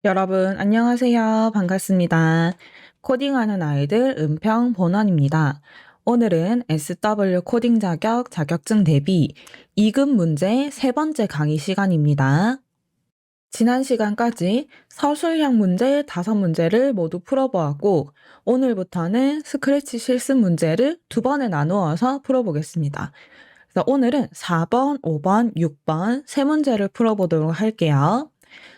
여러분, 안녕하세요. 반갑습니다. 코딩하는 아이들 은평 본원입니다. 오늘은 SW 코딩 자격증 대비 2급 문제 세 번째 강의 시간입니다. 지난 시간까지 서술형 문제 5문제를 모두 풀어보았고, 오늘부터는 스크래치 실습 문제를 2번에 나누어서 풀어보겠습니다. 그래서 오늘은 4번, 5번, 6번 세 문제를 풀어보도록 할게요.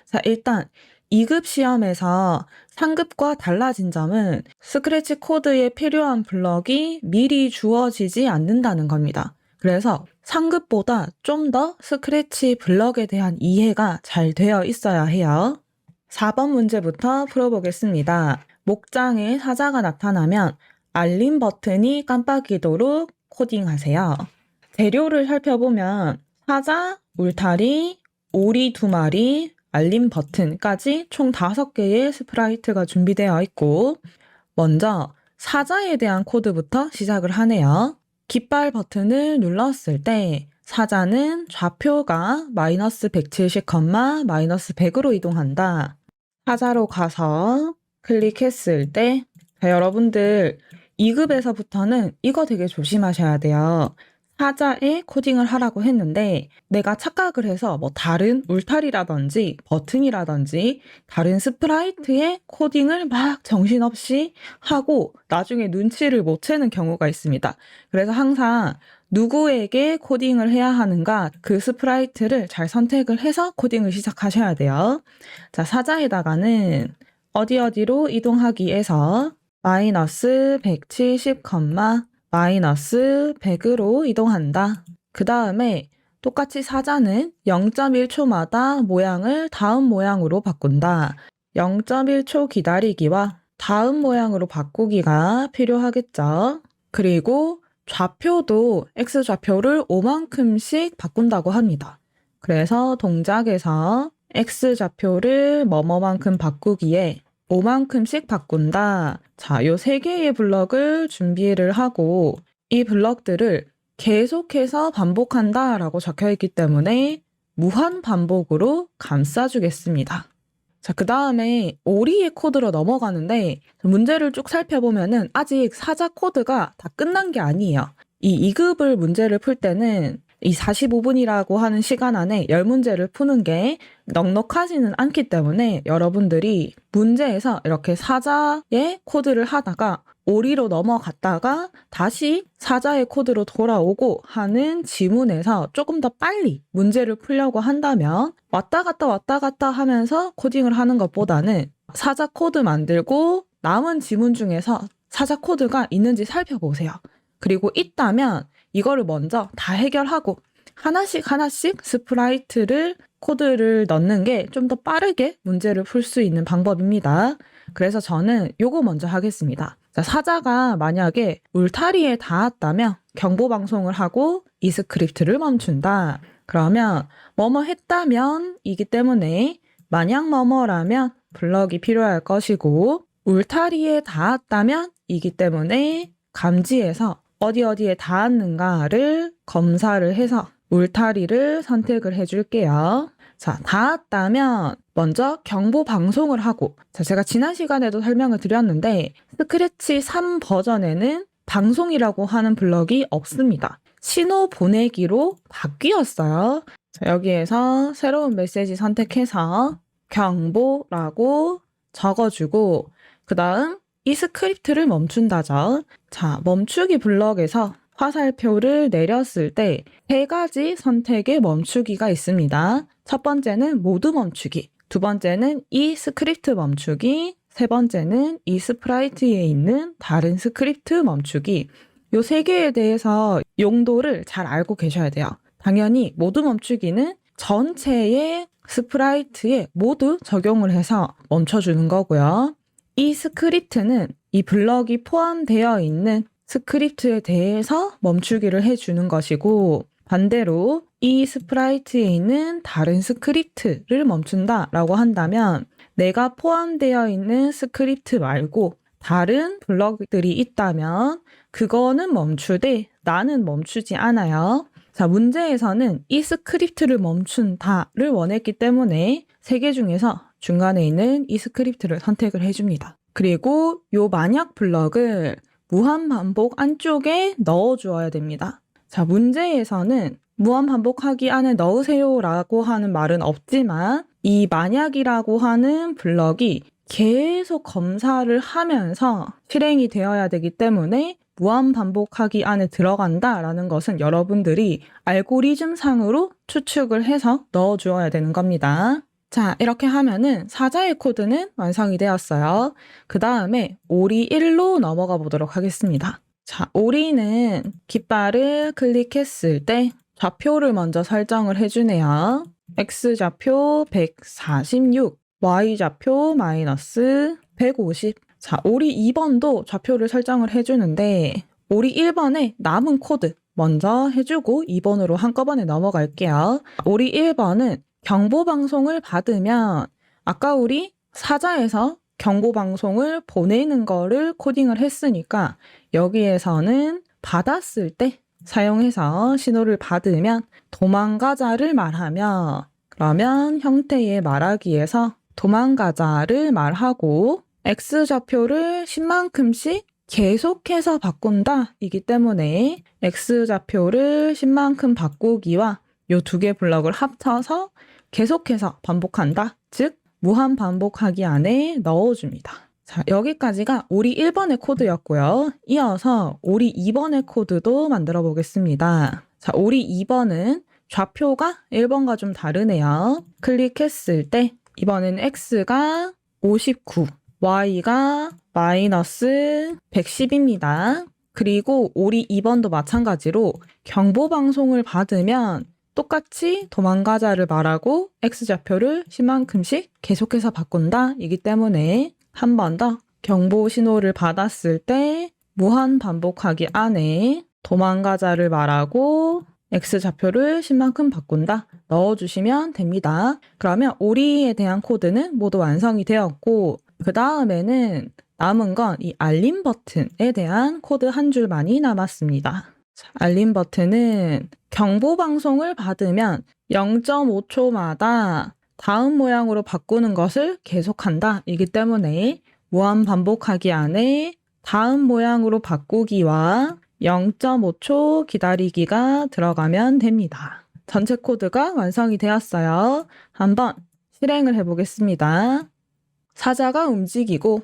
자, 일단 2급 시험에서 상급과 달라진 점은 스크래치 코드에 필요한 블럭이 미리 주어지지 않는다는 겁니다. 그래서 상급보다 좀 더 스크래치 블럭에 대한 이해가 잘 되어 있어야 해요. 4번 문제부터 풀어보겠습니다. 목장에 사자가 나타나면 알림 버튼이 깜빡이도록 코딩하세요. 재료를 살펴보면 사자, 울타리, 오리 2마리, 알림 버튼까지 총 5개의 스프라이트가 준비되어 있고, 먼저 사자에 대한 코드부터 시작을 하네요. 깃발 버튼을 눌렀을 때 사자는 좌표가 마이너스 170, 마이너스 100으로 이동한다. 사자로 가서 클릭했을 때, 자, 여러분들 2급에서부터는 이거 되게 조심하셔야 돼요. 사자에 코딩을 하라고 했는데 내가 착각을 해서 뭐 다른 울타리라든지 버튼이라든지 다른 스프라이트에 코딩을 막 정신없이 하고 나중에 눈치를 못 채는 경우가 있습니다. 그래서 항상 누구에게 코딩을 해야 하는가 그 스프라이트를 잘 선택을 해서 코딩을 시작하셔야 돼요. 자, 사자에다가는 어디로 이동하기에서 마이너스 170, 마이너스 100으로 이동한다. 그 다음에 똑같이 사자는 0.1초마다 모양을 다음 모양으로 바꾼다. 0.1초 기다리기와 다음 모양으로 바꾸기가 필요하겠죠. 그리고 좌표도 X좌표를 5만큼씩 바꾼다고 합니다. 그래서 동작에서 X좌표를 뭐뭐만큼 바꾸기에 5만큼씩 바꾼다. 자, 요 3개의 블럭을 준비를 하고 이 블럭들을 계속해서 반복한다 라고 적혀 있기 때문에 무한 반복으로 감싸주겠습니다. 자, 그 다음에 오리의 코드로 넘어가는데 문제를 쭉 살펴보면은 아직 사자 코드가 다 끝난 게 아니에요. 이 2급을 문제를 풀 때는 이 45분이라고 하는 시간 안에 10문제를 푸는 게 넉넉하지는 않기 때문에 여러분들이 문제에서 이렇게 사자의 코드를 하다가 오리로 넘어갔다가 다시 사자의 코드로 돌아오고 하는 지문에서 조금 더 빨리 문제를 풀려고 한다면 왔다 갔다 하면서 코딩을 하는 것보다는 사자 코드 만들고 남은 지문 중에서 사자 코드가 있는지 살펴보세요. 그리고 있다면 이거를 먼저 다 해결하고 하나씩 스프라이트를 코드를 넣는 게 좀 더 빠르게 문제를 풀 수 있는 방법입니다. 그래서 저는 요거 먼저 하겠습니다. 자, 사자가 만약에 울타리에 닿았다면 경보 방송을 하고 이 스크립트를 멈춘다. 그러면 뭐뭐 했다면 이기 때문에 만약 뭐뭐라면 블럭이 필요할 것이고 울타리에 닿았다면 이기 때문에 감지해서 어디에 닿았는가를 검사를 해서 울타리를 선택을 해줄게요. 자, 닿았다면 먼저 경보 방송을 하고, 자, 제가 지난 시간에도 설명을 드렸는데 스크래치 3 버전에는 방송이라고 하는 블럭이 없습니다. 신호 보내기로 바뀌었어요. 자, 여기에서 새로운 메시지 선택해서 경보라고 적어주고 그 다음 이 스크립트를 멈춘다죠. 자, 멈추기 블럭에서 화살표를 내렸을 때 3가지 선택의 멈추기가 있습니다. 첫 번째는 모두 멈추기, 두 번째는 이 스크립트 멈추기, 세 번째는 이 스프라이트에 있는 다른 스크립트 멈추기. 요 3개에 대해서 용도를 잘 알고 계셔야 돼요. 당연히 모두 멈추기는 전체의 스프라이트에 모두 적용을 해서 멈춰주는 거고요. 이 스크립트는 이 블럭이 포함되어 있는 스크립트에 대해서 멈추기를 해주는 것이고 반대로 이 스프라이트에 있는 다른 스크립트를 멈춘다라고 한다면 내가 포함되어 있는 스크립트 말고 다른 블럭들이 있다면 그거는 멈추되 나는 멈추지 않아요. 자, 문제에서는 이 스크립트를 멈춘다를 원했기 때문에 3개 중에서 중간에 있는 이 스크립트를 선택을 해줍니다. 그리고 요 만약 블럭을 무한반복 안쪽에 넣어주어야 됩니다. 자, 문제에서는 무한반복하기 안에 넣으세요 라고 하는 말은 없지만 이 만약이라고 하는 블럭이 계속 검사를 하면서 실행이 되어야 되기 때문에 무한반복하기 안에 들어간다라는 것은 여러분들이 알고리즘 상으로 추측을 해서 넣어주어야 되는 겁니다. 자, 이렇게 하면은 사자의 코드는 완성이 되었어요. 그 다음에 오리 1로 넘어가 보도록 하겠습니다. 자, 오리는 깃발을 클릭했을 때 좌표를 먼저 설정을 해주네요. X좌표 146, Y좌표 마이너스 150. 자, 오리 2번도 좌표를 설정을 해주는데 오리 1번에 남은 코드 먼저 해주고 2번으로 한꺼번에 넘어갈게요. 오리 1번은 경보방송을 받으면 아까 우리 사자에서 경보방송을 보내는 거를 코딩을 했으니까 여기에서는 받았을 때 사용해서 신호를 받으면 도망가자를 말하며 그러면 형태의 말하기에서 도망가자를 말하고 X좌표를 10만큼씩 계속해서 바꾼다 이기 때문에 X좌표를 10만큼 바꾸기와 요 두 개 블럭을 합쳐서 계속해서 반복한다. 즉 무한 반복하기 안에 넣어줍니다. 자, 여기까지가 오리 1번의 코드였고요. 이어서 오리 2번의 코드도 만들어 보겠습니다. 자, 오리 2번은 좌표가 1번과 좀 다르네요. 클릭했을 때 이번엔 X가 59, Y가 마이너스 110입니다. 그리고 오리 2번도 마찬가지로 경보방송을 받으면 똑같이 도망가자를 말하고 X좌표를 10만큼씩 계속해서 바꾼다 이기 때문에 한 번 더 경보 신호를 받았을 때 무한 반복하기 안에 도망가자를 말하고 X좌표를 10만큼 바꾼다 넣어주시면 됩니다. 그러면 오리에 대한 코드는 모두 완성이 되었고 그 다음에는 남은 건 이 알림 버튼에 대한 코드 한 줄만이 남았습니다. 자, 알림 버튼은 경보 방송을 받으면 0.5초마다 다음 모양으로 바꾸는 것을 계속한다. 이기 때문에 무한 반복하기 안에 다음 모양으로 바꾸기와 0.5초 기다리기가 들어가면 됩니다. 전체 코드가 완성이 되었어요. 한번 실행을 해보겠습니다. 사자가 움직이고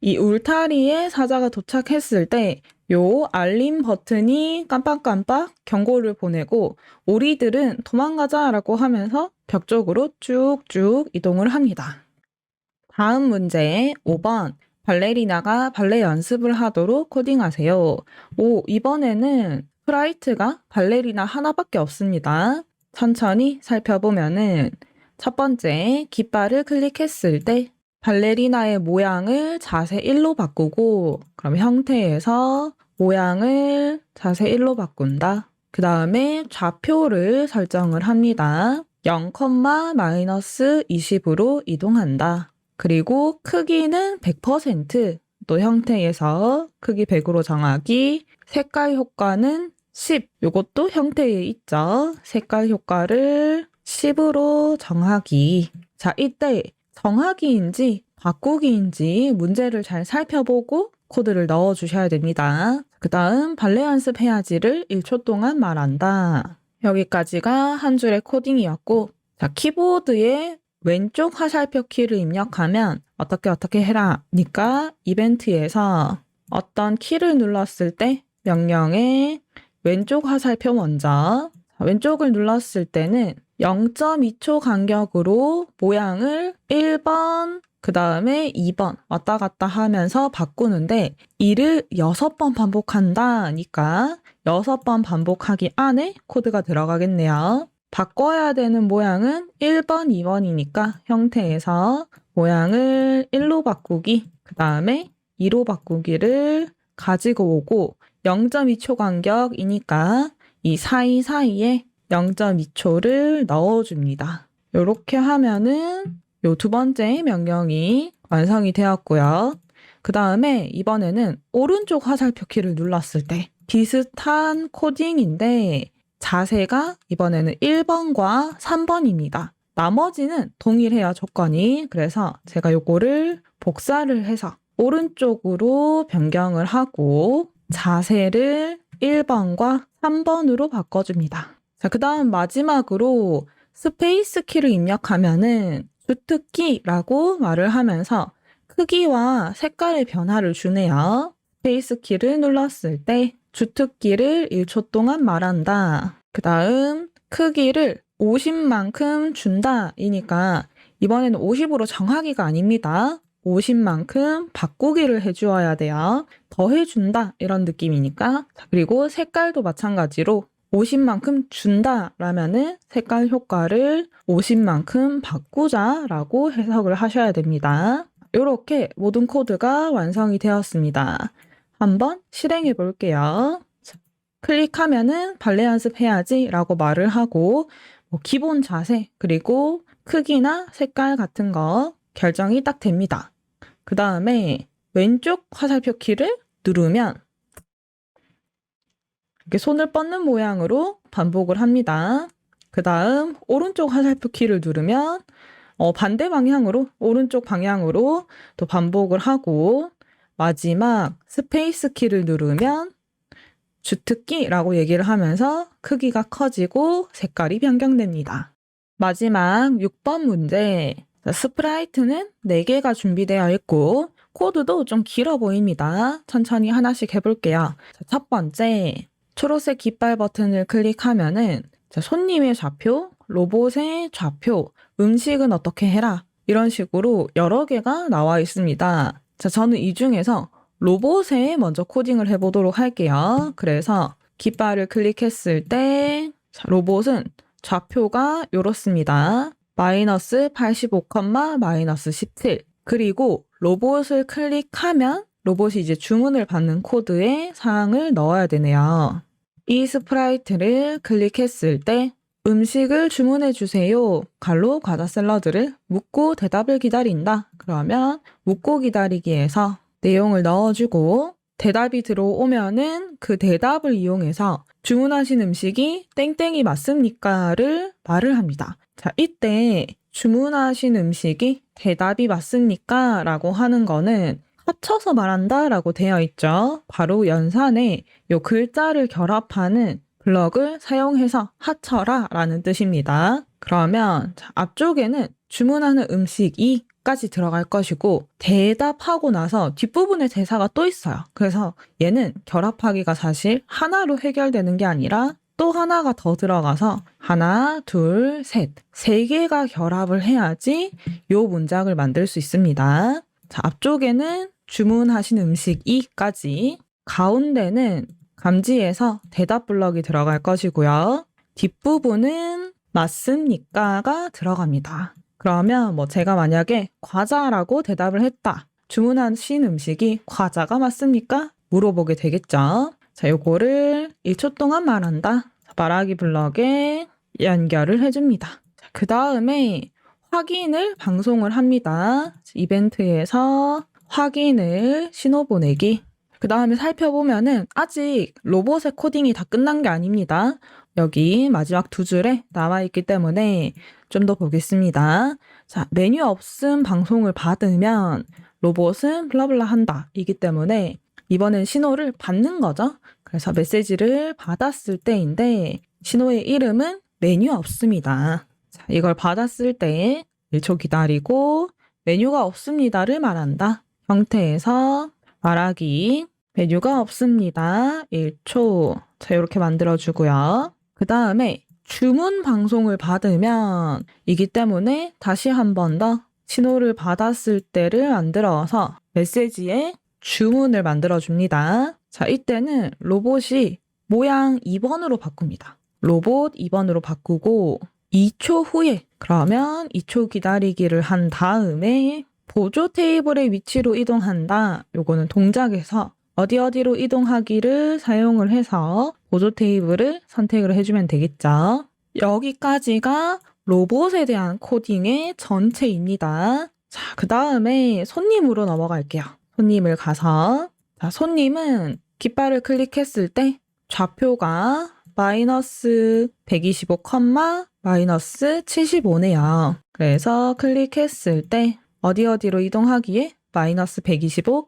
이 울타리에 사자가 도착했을 때 요 알림 버튼이 깜빡깜빡 경고를 보내고 오리들은 도망가자라고 하면서 벽 쪽으로 쭉쭉 이동을 합니다. 다음 문제 5번 발레리나가 발레 연습을 하도록 코딩하세요. 이번에는 스프라이트가 발레리나 하나밖에 없습니다. 천천히 살펴보면은 첫 번째 깃발을 클릭했을 때 발레리나의 모양을 자세 1로 바꾸고 그럼 형태에서 모양을 자세 1로 바꾼다. 그 다음에 좌표를 설정을 합니다. 0,-20으로 이동한다. 그리고 크기는 100%, 또 형태에서 크기 100으로 정하기, 색깔 효과는 10, 요것도 형태에 있죠. 색깔 효과를 10으로 정하기. 자, 이때 정하기인지 바꾸기인지 문제를 잘 살펴보고 코드를 넣어주셔야 됩니다. 그 다음 발레 연습해야지를 1초 동안 말한다. 여기까지가 한 줄의 코딩이었고 자, 키보드에 왼쪽 화살표 키를 입력하면 어떻게 해라 니까 이벤트에서 어떤 키를 눌렀을 때 명령에 왼쪽 화살표 먼저 왼쪽을 눌렀을 때는 0.2초 간격으로 모양을 1번, 그 다음에 2번 왔다 갔다 하면서 바꾸는데 이를 6번 반복한다니까 6번 반복하기 안에 코드가 들어가겠네요. 바꿔야 되는 모양은 1번, 2번이니까 형태에서 모양을 1로 바꾸기, 그 다음에 2로 바꾸기를 가지고 오고 0.2초 간격이니까 이 사이사이에 0.2초를 넣어줍니다. 이렇게 하면은 요 두 번째 명령이 완성이 되었고요. 그 다음에 이번에는 오른쪽 화살표 키를 눌렀을 때 비슷한 코딩인데 자세가 이번에는 1번과 3번입니다. 나머지는 동일해요, 조건이. 그래서 제가 요거를 복사를 해서 오른쪽으로 변경을 하고 자세를 1번과 3번으로 바꿔줍니다. 자, 그 다음 마지막으로 스페이스 키를 입력하면은 주특기라고 말을 하면서 크기와 색깔의 변화를 주네요. 스페이스 키를 눌렀을 때 주특기를 1초 동안 말한다. 그 다음 크기를 50만큼 준다 이니까 이번에는 50으로 정하기가 아닙니다. 50만큼 바꾸기를 해주어야 돼요. 더해준다 이런 느낌이니까. 그리고 색깔도 마찬가지로 50만큼 준다 라면은 색깔 효과를 50만큼 바꾸자라고 해석을 하셔야 됩니다. 이렇게 모든 코드가 완성이 되었습니다. 한번 실행해 볼게요. 클릭하면은 발레 연습해야지 라고 말을 하고 기본 자세 그리고 크기나 색깔 같은 거 결정이 딱 됩니다. 그 다음에 왼쪽 화살표 키를 누르면 이렇게 손을 뻗는 모양으로 반복을 합니다. 그 다음 오른쪽 화살표 키를 누르면 반대 방향으로 오른쪽 방향으로 또 반복을 하고 마지막 스페이스 키를 누르면 주특기라고 얘기를 하면서 크기가 커지고 색깔이 변경됩니다. 마지막 6번 문제. 스프라이트는 4개가 준비되어 있고 코드도 좀 길어 보입니다. 천천히 하나씩 해볼게요. 첫 번째, 초록색 깃발 버튼을 클릭하면은 손님의 좌표, 로봇의 좌표, 음식은 어떻게 해라 이런 식으로 여러 개가 나와 있습니다. 자, 저는 이 중에서 로봇에 먼저 코딩을 해보도록 할게요. 그래서 깃발을 클릭했을 때 로봇은 좌표가 이렇습니다. 마이너스 85, 마이너스 17. 그리고 로봇을 클릭하면 로봇이 이제 주문을 받는 코드에 사항을 넣어야 되네요. 이 스프라이트를 클릭했을 때 음식을 주문해 주세요. 갈로 과자 샐러드를 묻고 대답을 기다린다. 그러면 묻고 기다리기에서 내용을 넣어주고 대답이 들어오면은 그 대답을 이용해서 주문하신 음식이 땡땡이 맞습니까를 말을 합니다. 자, 이때 주문하신 음식이 대답이 맞습니까? 라고 하는 거는 합쳐서 말한다 라고 되어 있죠. 바로 연산에 요 글자를 결합하는 블럭을 사용해서 합쳐라 라는 뜻입니다. 그러면 앞쪽에는 주문하는 음식이 까지 들어갈 것이고 대답하고 나서 뒷부분에 대사가 또 있어요. 그래서 얘는 결합하기가 사실 하나로 해결되는 게 아니라 또 하나가 더 들어가서 하나, 둘, 셋, 3개가 결합을 해야지 요 문장을 만들 수 있습니다. 자, 앞쪽에는 주문하신 음식이까지, 가운데는 감지해서 대답 블럭이 들어갈 것이고요. 뒷부분은 맞습니까가 들어갑니다. 그러면 제가 만약에 과자라고 대답을 했다. 주문하신 음식이 과자가 맞습니까? 물어보게 되겠죠. 자, 요거를 1초 동안 말한다. 말하기 블럭에 연결을 해줍니다. 그 다음에 확인을 방송을 합니다. 이벤트에서 확인을 신호 보내기. 그 다음에 살펴보면은 아직 로봇의 코딩이 다 끝난 게 아닙니다. 여기 마지막 2줄에 나와 있기 때문에 좀 더 보겠습니다. 자, 메뉴 없음 방송을 받으면 로봇은 블라블라 한다 이기 때문에 이번엔 신호를 받는 거죠. 그래서 메시지를 받았을 때인데 신호의 이름은 메뉴 없습니다. 자, 이걸 받았을 때 1초 기다리고 메뉴가 없습니다를 말한다. 형태에서 말하기 메뉴가 없습니다. 1초. 자, 이렇게 만들어주고요. 그 다음에 주문 방송을 받으면 이기 때문에 다시 한 번 더 신호를 받았을 때를 만들어서 메시지에 주문을 만들어줍니다. 자, 이때는 로봇이 모양 2번으로 바꿉니다. 로봇 2번으로 바꾸고 2초 후에 그러면 2초 기다리기를 한 다음에 보조 테이블의 위치로 이동한다. 요거는 동작에서 어디로 이동하기를 사용을 해서 보조 테이블을 선택을 해주면 되겠죠. 여기까지가 로봇에 대한 코딩의 전체입니다. 자, 그 다음에 손님으로 넘어갈게요. 손님을 가서 자, 손님은 깃발을 클릭했을 때 좌표가 마이너스 125, 마이너스 75네요. 그래서 클릭했을 때 어디로 이동하기에 마이너스 125,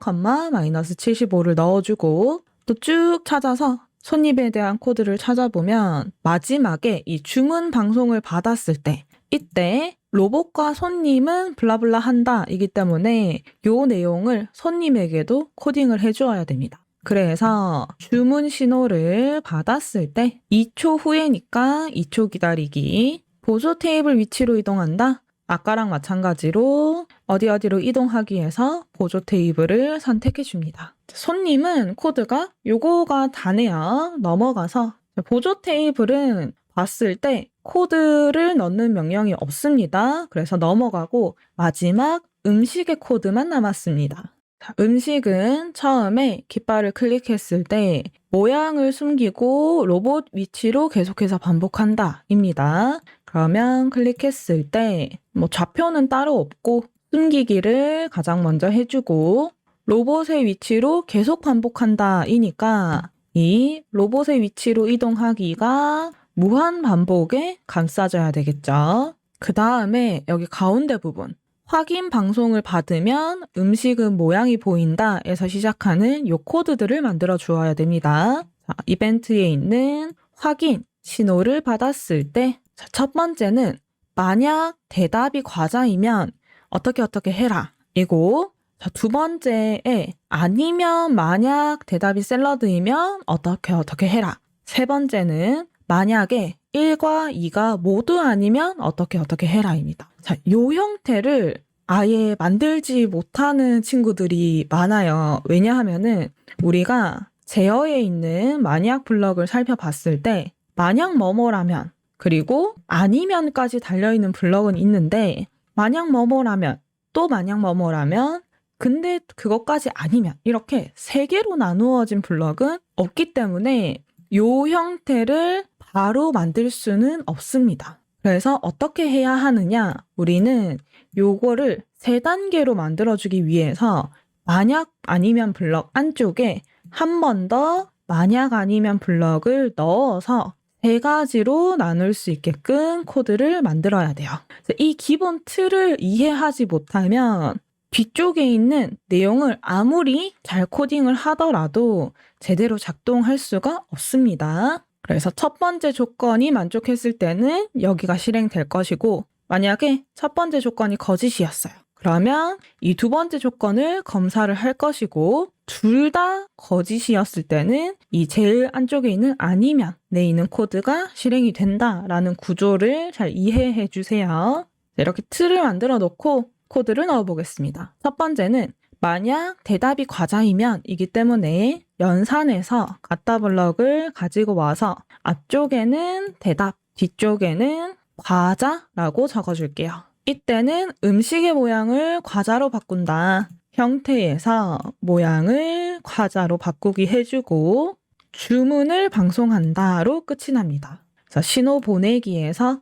마이너스 75를 넣어주고 또 쭉 찾아서 손님에 대한 코드를 찾아보면 마지막에 이 주문 방송을 받았을 때 이때 로봇과 손님은 블라블라 한다 이기 때문에 요 내용을 손님에게도 코딩을 해주어야 됩니다. 그래서 주문 신호를 받았을 때 2초 후에니까 2초 기다리기, 보조 테이블 위치로 이동한다. 아까랑 마찬가지로 어디로 이동하기 위해서 보조 테이블을 선택해 줍니다. 손님은 코드가 요거가 다네요. 넘어가서 보조 테이블은 봤을 때 코드를 넣는 명령이 없습니다. 그래서 넘어가고 마지막 음식의 코드만 남았습니다. 음식은 처음에 깃발을 클릭했을 때 모양을 숨기고 로봇 위치로 계속해서 반복한다 입니다. 그러면 클릭했을 때 좌표는 따로 없고 숨기기를 가장 먼저 해주고 로봇의 위치로 계속 반복한다 이니까 이 로봇의 위치로 이동하기가 무한 반복에 감싸져야 되겠죠. 그 다음에 여기 가운데 부분 확인 방송을 받으면 음식은 모양이 보인다 에서 시작하는 요 코드들을 만들어 주어야 됩니다. 자, 이벤트에 있는 확인 신호를 받았을 때 첫 번째는 만약 대답이 과자이면 어떻게 해라 이고 두 번째에 아니면 만약 대답이 샐러드이면 어떻게 해라. 세 번째는 만약에 1과 2가 모두 아니면 어떻게 해라입니다. 자, 요 형태를 아예 만들지 못하는 친구들이 많아요. 왜냐하면은 우리가 제어에 있는 만약 블럭을 살펴봤을 때 만약 뭐뭐라면 그리고 아니면까지 달려있는 블럭은 있는데 만약 뭐뭐라면 또 만약 뭐뭐라면 근데 그것까지 아니면 이렇게 세 개로 나누어진 블럭은 없기 때문에 요 형태를 바로 만들 수는 없습니다. 그래서 어떻게 해야 하느냐? 우리는 요거를 3단계로 만들어주기 위해서 만약 아니면 블럭 안쪽에 한 번 더 만약 아니면 블럭을 넣어서 3가지로 나눌 수 있게끔 코드를 만들어야 돼요. 이 기본 틀을 이해하지 못하면 뒤쪽에 있는 내용을 아무리 잘 코딩을 하더라도 제대로 작동할 수가 없습니다. 그래서 첫 번째 조건이 만족했을 때는 여기가 실행될 것이고 만약에 첫 번째 조건이 거짓이었어요. 그러면 이 두 번째 조건을 검사를 할 것이고 둘 다 거짓이었을 때는 이 제일 안쪽에 있는 아니면에 있는 코드가 실행이 된다라는 구조를 잘 이해해 주세요. 이렇게 틀을 만들어 놓고 코드를 넣어 보겠습니다. 첫 번째는 만약 대답이 과자이면 이기 때문에 연산해서 갖다 블럭을 가지고 와서 앞쪽에는 대답, 뒤쪽에는 과자라고 적어줄게요. 이때는 음식의 모양을 과자로 바꾼다. 형태에서 모양을 과자로 바꾸기 해주고 주문을 방송한다로 끝이 납니다. 자, 신호 보내기에서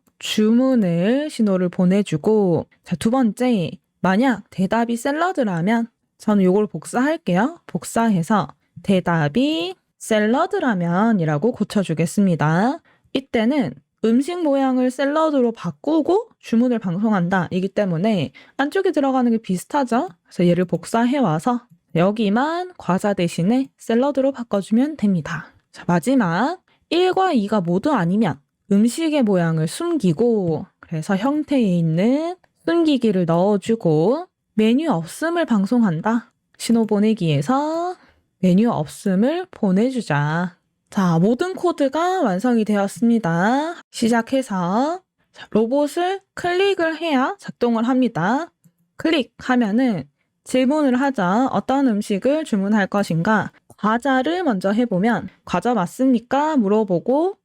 신호를 보내주고 자, 두 번째 만약 대답이 샐러드라면 저는 이걸 복사할게요. 복사해서 대답이 샐러드라면 이라고 고쳐주겠습니다. 이때는 음식 모양을 샐러드로 바꾸고 주문을 방송한다 이기 때문에 안쪽에 들어가는 게 비슷하죠? 그래서 얘를 복사해와서 여기만 과자 대신에 샐러드로 바꿔주면 됩니다. 자, 마지막 1과 2가 모두 아니면 음식의 모양을 숨기고 그래서 형태에 있는 숨기기를 넣어주고 메뉴 없음을 방송한다. 신호 보내기에서 메뉴 없음을 보내주자. 자, 모든 코드가 완성이 되었습니다. 시작해서 로봇을 클릭을 해야 작동을 합니다. 클릭하면은 질문을 하자. 어떤 음식을 주문할 것인가? 과자를 먼저 해보면 과자 맞습니까? 물어보고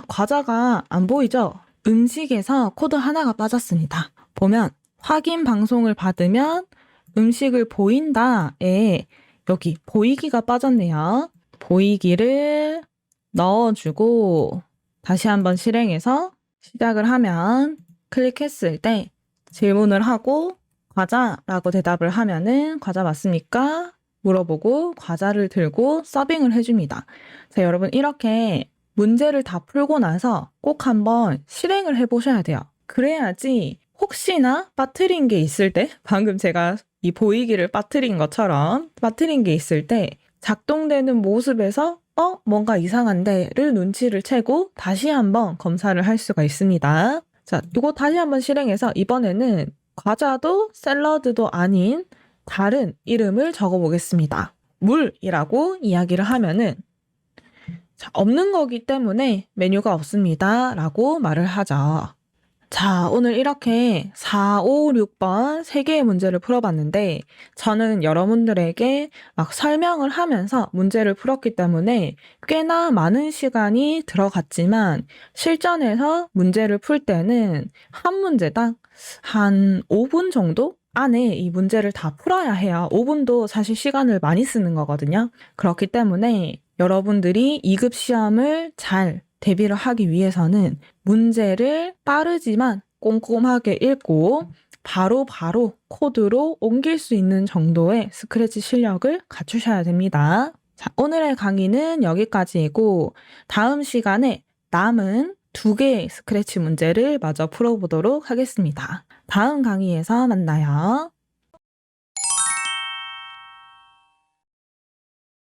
과자가 안 보이죠? 음식에서 코드 하나가 빠졌습니다. 보면 확인 방송을 받으면 음식을 보인다에 여기 보이기가 빠졌네요. 보이기를 넣어주고 다시 한번 실행해서 시작을 하면 클릭했을 때 질문을 하고 과자라고 대답을 하면은 과자 맞습니까? 물어보고 과자를 들고 서빙을 해줍니다. 자, 여러분 이렇게 문제를 다 풀고 나서 꼭 한번 실행을 해보셔야 돼요. 그래야지 혹시나 빠뜨린 게 있을 때, 방금 제가 이 보이기를 빠뜨린 것처럼 빠뜨린 게 있을 때 작동되는 모습에서 뭔가 이상한데를 눈치를 채고 다시 한번 검사를 할 수가 있습니다. 자, 이거 다시 한번 실행해서 이번에는 과자도 샐러드도 아닌 다른 이름을 적어보겠습니다. 물이라고 이야기를 하면은 자, 없는 거기 때문에 메뉴가 없습니다 라고 말을 하죠. 자, 오늘 이렇게 4, 5, 6번 3개의 문제를 풀어봤는데 저는 여러분들에게 막 설명을 하면서 문제를 풀었기 때문에 꽤나 많은 시간이 들어갔지만 실전에서 문제를 풀 때는 한 문제당 한 5분 정도 안에 이 문제를 다 풀어야 해요. 5분도 사실 시간을 많이 쓰는 거거든요. 그렇기 때문에 여러분들이 2급 시험을 잘 대비를 하기 위해서는 문제를 빠르지만 꼼꼼하게 읽고 바로 코드로 옮길 수 있는 정도의 스크래치 실력을 갖추셔야 됩니다. 자, 오늘의 강의는 여기까지이고 다음 시간에 남은 2개의 스크래치 문제를 마저 풀어보도록 하겠습니다. 다음 강의에서 만나요.